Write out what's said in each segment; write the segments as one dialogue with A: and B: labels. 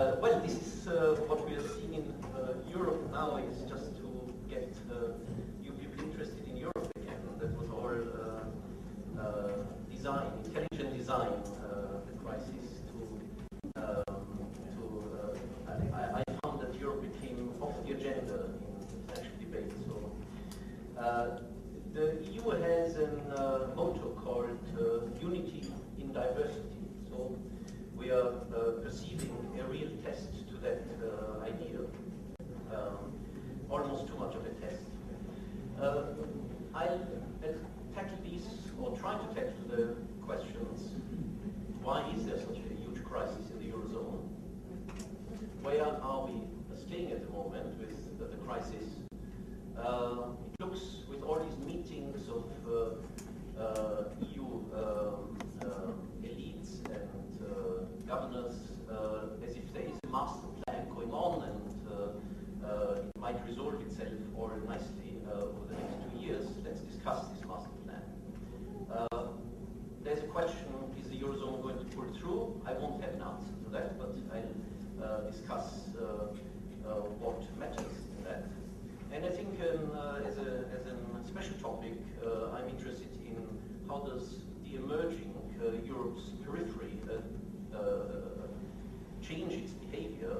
A: Well, this is what we are seeing in Europe now, is just to get you people interested in Europe again. That was our design, intelligent design, the crisis I found that Europe became off the agenda in international debate. So the EU has a motto called unity in diversity. So we are perceiving a real test to that idea, almost too much of a test. I'll tackle these, or try to tackle the questions. Why is there such a huge crisis in the Eurozone? Where are we staying at the moment with the crisis? It looks, with all these meetings of EU elites and governors, as if there is a master plan going on, and it might resolve itself all nicely over the next 2 years. Let's discuss this master plan. There's a question, is the Eurozone going to pull through? I won't have an answer to that, but I'll discuss what matters in that. And I think as a special topic, I'm interested in how does the emerging Europe's periphery change its behavior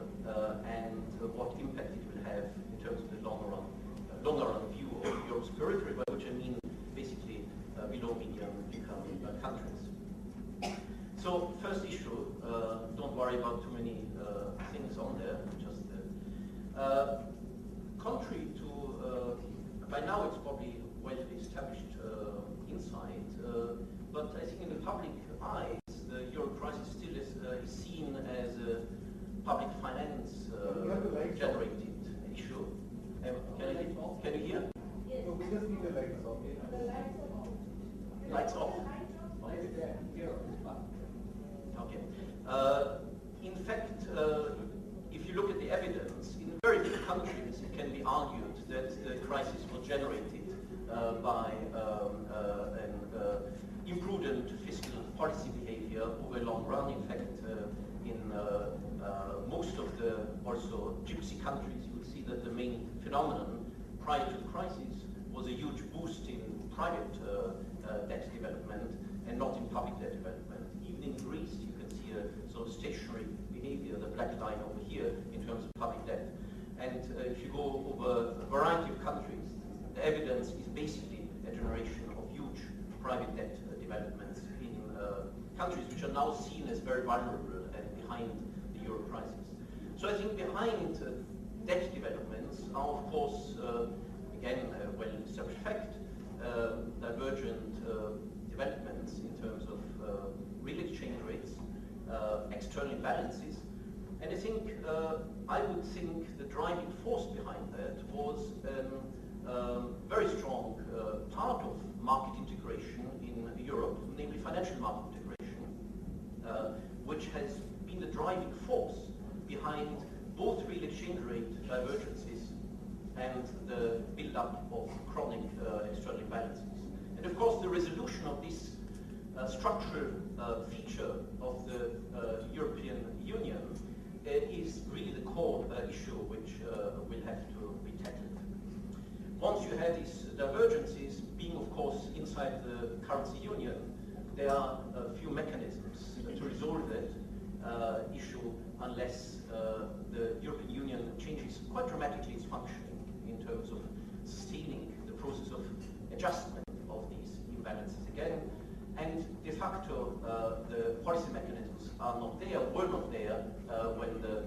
A: and what impact it will have in terms of the longer run view of Europe's periphery, by which I mean basically below medium income countries. So first issue, don't worry about too many things on there, just contrary to, by now it's probably well established insight, but I think in the public eyes, the Euro crisis still is seen as a public finance generated issue. Can you hear?
B: Yes. So we just need the lights off.
A: Lights off. Okay. In fact, if you look at the evidence, in very few countries it can be argued that the crisis was generated by an imprudent fiscal policy behavior over a long run. In fact, in most of the also gypsy countries, you will see that the main phenomenon prior to the crisis was a huge boost in private debt development and not in public debt development. Even in Greece, you can see a sort of stationary behavior, the black line over here, in terms of public debt. And if you go over a variety of countries, the evidence is basically a generation of huge private debt developments in countries which are now seen as very vulnerable and behind the Euro crisis. So I think behind debt developments are, of course, again, a well-established fact, divergent developments in terms of real exchange rates, external imbalances, and I think I would think the driving force behind that was a very strong part of market integration in Europe, namely financial market integration, which has been the driving force behind both real exchange rate divergences and the build-up of chronic external imbalances. And of course, the resolution of this structural feature of the European Union is really the core issue which will have to be tackled. Once you have these divergences, being of course inside the currency union, there are a few mechanisms to resolve that issue unless the European Union changes quite dramatically its functioning in terms of sustaining the process of adjustment of these imbalances again. And de facto, the policy mechanisms are not there, were not there when the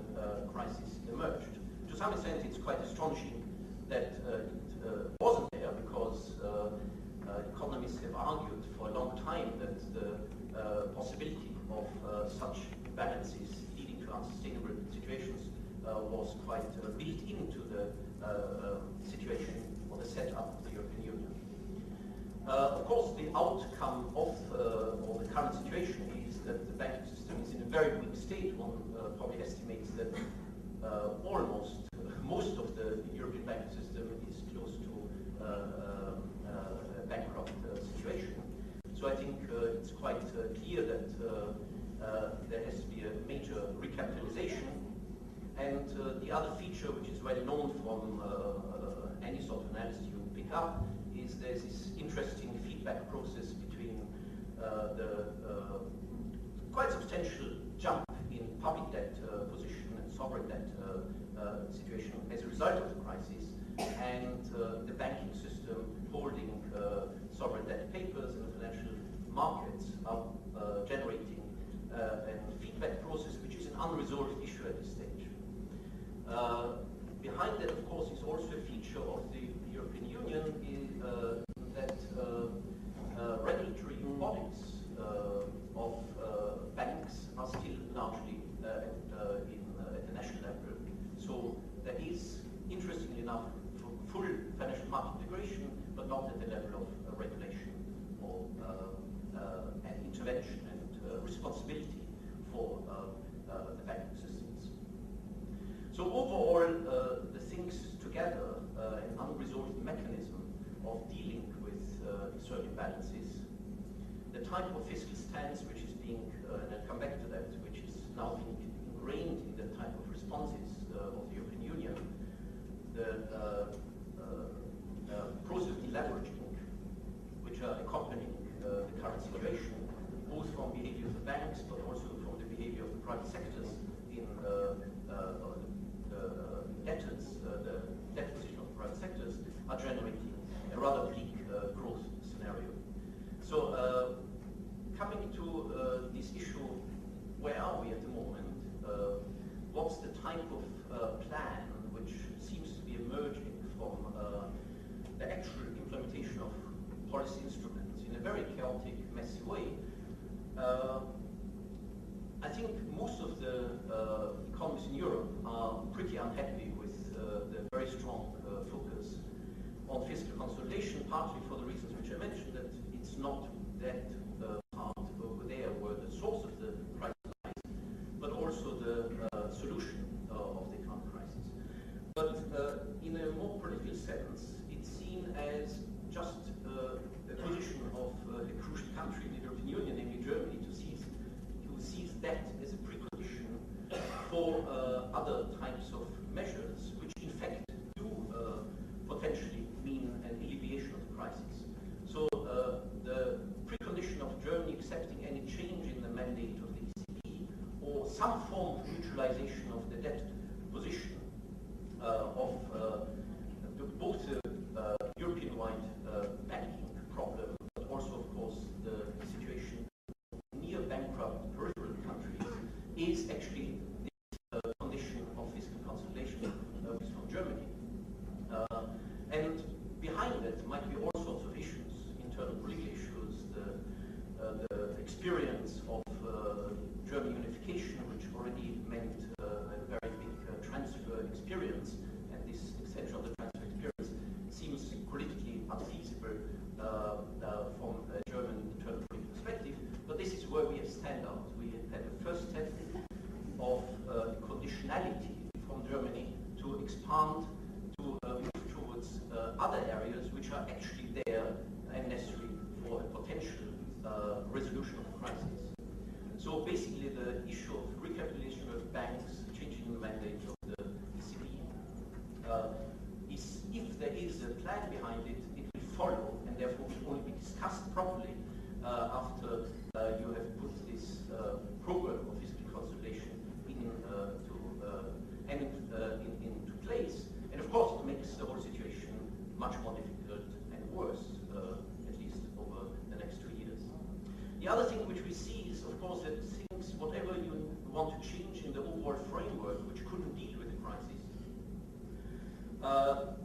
A: crisis emerged. To some extent, it's quite astonishing that it wasn't there, because economists have argued for a long time that the possibility of such imbalances leading to unsustainable situations was quite built into the situation or the setup of the European Union. Of course, the outcome of the current situation is that the banking system is in a very weak state. One probably estimates that most of the European banking system is close to a bankrupt situation. So I think it's quite clear that there has to be a major recapitalization And the other feature, which is well known from any sort of analysis you pick up, is there's this interesting feedback process between the quite substantial jump in public debt position and sovereign debt situation as a result of the crisis, and the banking system holding sovereign debt papers in the financial markets are generating a feedback process which is an unresolved issue at this stage. Behind that, of course, is also a feature of the European Union that regulatory bodies of banks are still largely at the national level. So there is, interestingly enough, full financial market integration, but not at the level of regulation or and intervention and responsibility for the banking systems. So overall, the things together, an unresolved mechanism of dealing with external imbalances, the type of fiscal stance which is being, and I'll come back to that, which is now being ingrained in the type of responses of the European Union, the process of deleveraging, which are accompanying the current situation, both from behavior of the banks, but also from the behavior of the private sectors in the debtors, the debt position of the private sectors, are generating a rather bleak growth scenario. So coming to this issue, where are we at the moment? What's the type of plan which seems to be emerging from the actual implementation of policy instruments in a very chaotic, messy way? I think most of the economies in Europe are pretty unhappy with the very strong focus on fiscal consolidation, partly for the reasons which I mentioned, that it's not that part over there where the source of the crisis lies, but also the solution of the current crisis. But in a more political sense, it's seen as just a position of a crucial country in the European Union, namely Germany, who sees that as a precondition for other types of measures, which in fact do potentially mean an alleviation of the crisis. So the precondition of Germany accepting any change in the mandate of the ECB, or some form of mutualization of the debt position of both the European-wide banking problem, but also, of course, the situation of near bankrupt peripheral countries, is actually the condition of fiscal consolidation from Germany. And behind that might be all sorts of issues, internal political issues, the experience of German unification, which already meant a very big transfer experience, and this extension of the transfer experience seems politically unfeasible from a German internal political perspective. But this is where we have stand out. We had the first step of conditionality from Germany to expand, to move towards other areas which are actually there and necessary for a potential resolution of the crisis. So basically the issue of recapitalization of banks, changing the mandate of the ECB, is, if there is a plan behind it, it will follow, and therefore will only be discussed properly after you have put this program of fiscal consolidation into place. And of course, it makes the whole situation much more difficult and worse, at least over the next 2 years. The other thing which we see is, of course, that things, whatever you want to change in the overall framework, which couldn't deal with the crisis,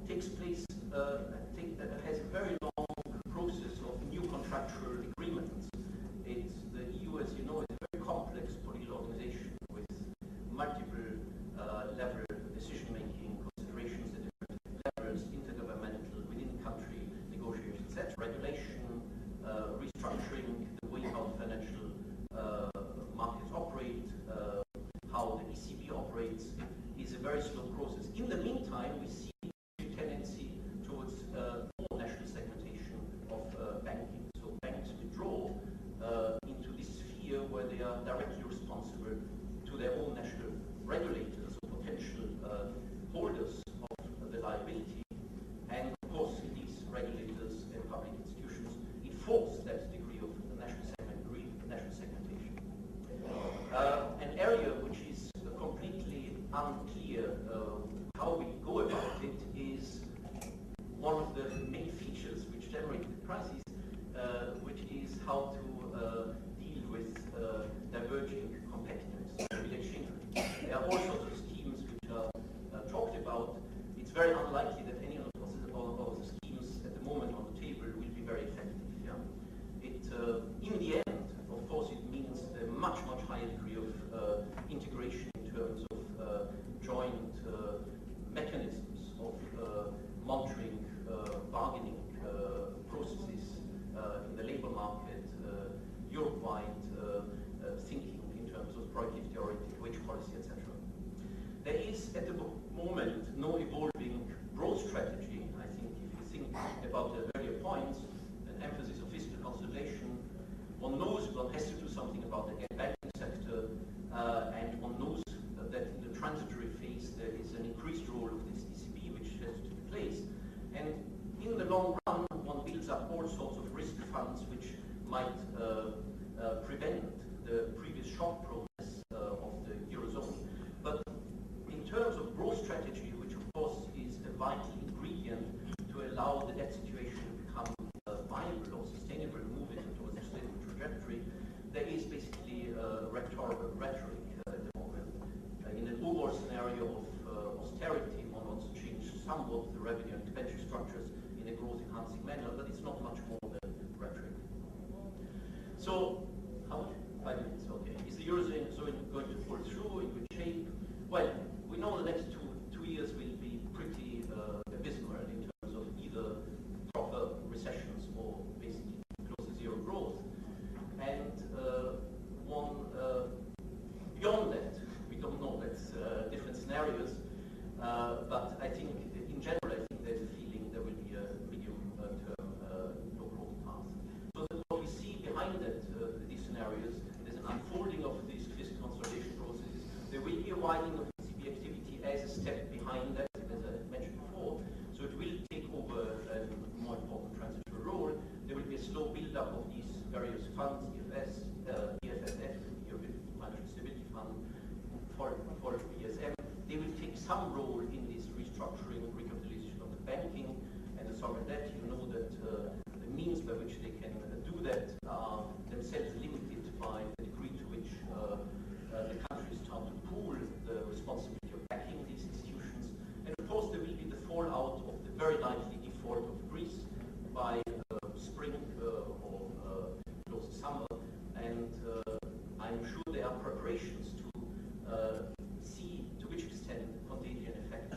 A: takes place, has a very long process of new contractual agreements. The EU, as you know, is a very complex political organization with multiple level decision-making considerations at different levels, intergovernmental, within-country negotiations, etc. Regulation, restructuring, the way how financial markets operate, how the ECB operates, is a very slow process. In the meantime, we see a tendency towards more national segmentation of banking. So banks withdraw into this sphere where they are directly responsible to their own national regulators or potential unclear how we go about it is one of the main features which generated the crisis, which is how to deal with diverging competitors with exchange rates. There are all sorts of schemes which are talked about. It's very unlikely that any of the schemes at the moment on the table will be very effective. Yeah? In the end, of course, it means a much higher degree of integration in terms of joint mechanisms of monitoring, bargaining processes in the labor market, Europe-wide thinking in terms of productivity-oriented wage policy, etc. There is at the moment no evolving growth strategy. I think if you think about the earlier points, an emphasis of fiscal consolidation, one knows one has to do something about the banking sector, and one knows that in the transitory phase there is an increased role of this ECB which has to take place. And in the long run, one builds up all sorts of risk funds which might prevent the previous shock progress of the Eurozone. But in terms of growth strategy, which of course is a vital ingredient to allow the debt situation to become viable or sustainable, move it towards a sustainable trajectory, there is basically rhetoric at the moment. In an overall scenario of austerity, one wants to change somewhat the revenue and expenditure structures in a growth-enhancing manner, but it's not much more than rhetoric. So, how much? 5 minutes, okay. Is the Eurozone going to fall through? In good shape? Well, we know the next two years will be pretty abysmal in terms of either proper recessions or basically close to zero growth. And beyond that, we don't know. That's different scenarios. But I think, in general, I think there's a feeling there will be a medium-term low growth path. So what we see behind that, these scenarios, there's an unfolding of these fiscal consolidation processes. There will be a widening of ECB activity as a step behind that, as I mentioned before. So it will take over a more important transitory role. There will be a slow build-up of these various funds, EFS, EFSF, European Financial Stability Fund, followed ESM. They will take some role in this restructuring, recapitalization of the banking and the sovereign debt. You know that the means by which they can do that are themselves limited by the degree to which the countries start to pool the responsibility of backing these institutions. And of course, there will be the fallout of the very likely default of Greece by spring or close to summer. And I'm sure there are preparations to see to which extent contagion effects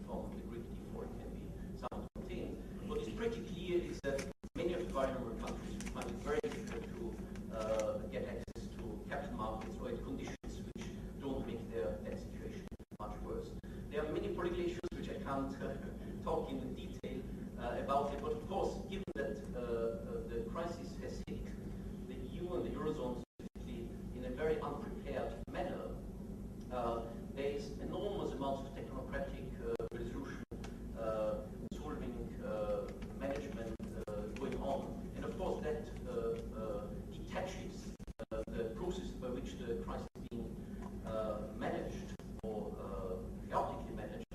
A: from the Greek default can be somewhat contained. What is pretty clear is that many of the vulnerable countries find it very difficult to get access to capital markets or at conditions which don't make their debt situation much worse. There are many political issues which I can't talk in detail about it, but of course, given that the crisis has hit the EU and the Eurozone specifically in a very unprepared manner, there is enormous amounts of technocratic resolution, solving management going on. And of course that detaches the process by which the crisis is being managed or chaotically managed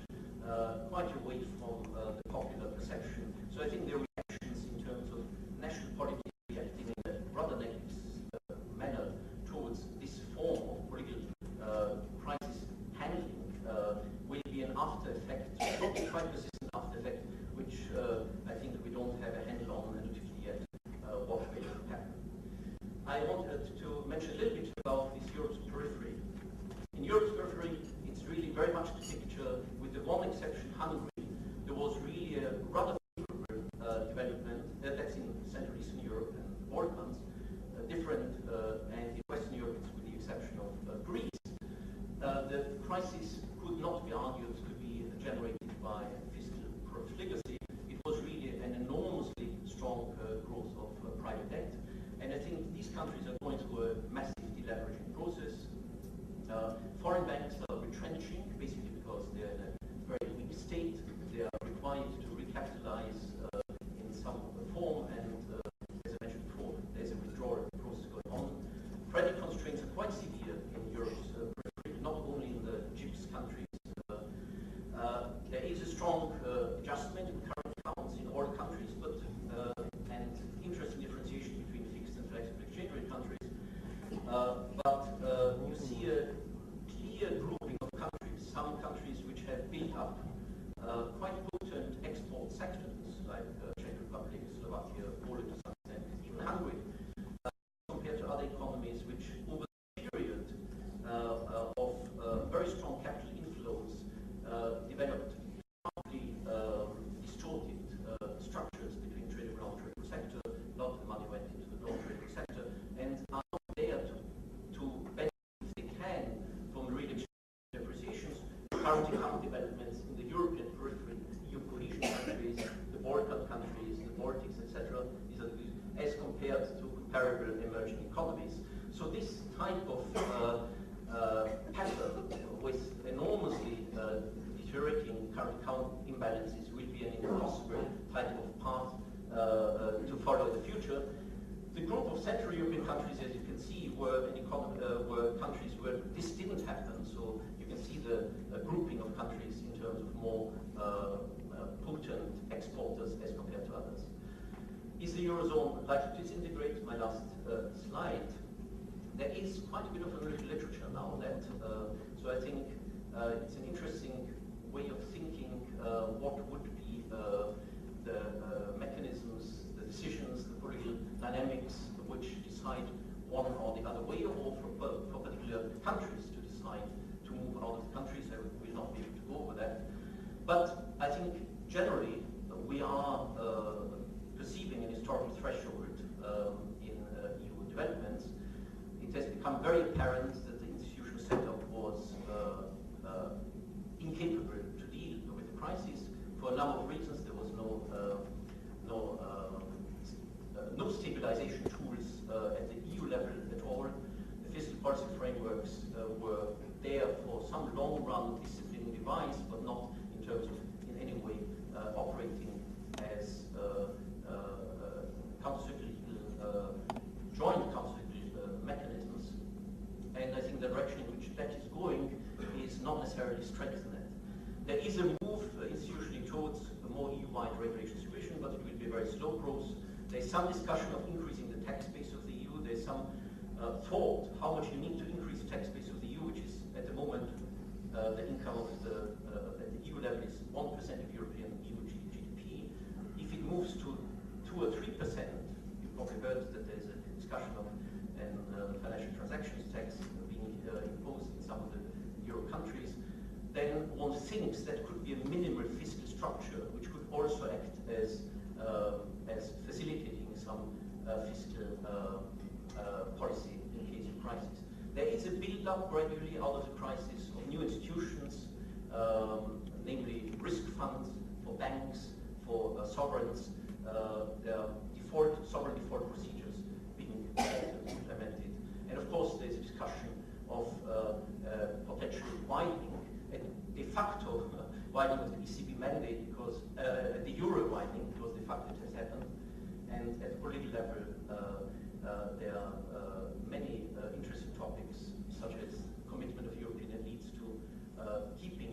A: quite away from the popular perception. So I think the reactions in terms of national politics reacting in a rather negative manner towards this form of political crisis handling will be an after effect, probably quite persistent after effect, which I think we don't have a handle on analytically yet what will happen. I wanted to mention a little bit about this Europe's periphery. In Europe's periphery, it's really very much the picture, with the one exception, Hungary. There was really a rather favorable development, that's in Central Eastern Europe and Balkans, different, and in Western Europe, it's with the exception of Greece. The crisis could not be argued to be generated by fiscal profligacy. It was really an enormously strong growth of private debt. And I think these countries are going through a massive deleveraging process. Foreign banks are retrenching, basically because they're in a very weak state. They are required to recapitalize in some form, and as I mentioned before, there's a withdrawal process going on. Credit constraints are quite severe in Europe's periphery, not only in the GIPS countries. There is a strong adjustment in current accounts in all countries, but and interesting differentiation between fixed and flexible exchange rate countries. But you see a clear grouping of countries. Some countries which have built up quite potent export sectors, like Czech Republic, Slovakia, Poland to some extent, even Hungary, compared to other economies which over the period of very strong capital inflows developed partly distorted structures between tradable and non-tradable sector. A lot of the money went into the non-tradable sector and are not there to benefit if they can from real exchange depreciations. Current account developments in the European periphery, EU cohesion countries, the Balkan countries, the Baltics, etc., as compared to comparable emerging economies. So this type of pattern with enormously deteriorating current account imbalances will be an impossible type of path to follow in the future. The group of Central European countries, as you can see, were countries where this didn't happen. So you can see the grouping of countries in terms of more potent exporters as compared to others. Is the Eurozone likely to disintegrate? My last slide. There is quite a bit of literature now on that. So I think it's an interesting way of thinking what would be the mechanisms, the decisions, the political dynamics which decide one or the other way, or for particular countries to decide to move out of the countries. I will not be able to go over that. But I think generally we are perceiving an historical threshold in EU developments. It has become very apparent that the institutional setup was incapable to deal with the crisis for a number of reasons. There was no stabilization tools at the EU level at all. The fiscal policy frameworks were there for some long-run discipline device, but not in terms of in any way operating as countercyclical, joint countercyclical mechanisms. And I think the direction in which that is going is not necessarily strengthen it. There is a move institutionally towards a more EU-wide regulation situation, but it will be a very slow process. There's some discussion of increasing the tax base of the EU. There's some thought how much you need to increase the tax base of the EU, which is at the moment the income of at the EU level is 1% of European EU GDP. If it moves to 2 or 3%, you probably heard that there's a discussion of financial transactions tax being imposed in some of the Euro countries. Then one thinks that could be a minimal fiscal structure, which could also act as facilitating some fiscal policy in case of crisis. There is a build-up gradually out of the crisis of new institutions, namely risk funds for banks, for sovereigns. There are sovereign default procedures being implemented. And of course, there's a discussion of potential widening, and de facto widening of the ECB mandate, because the euro widening, because de facto it has happened. And at the political level, there are many interesting topics, such as commitment of European elites to keeping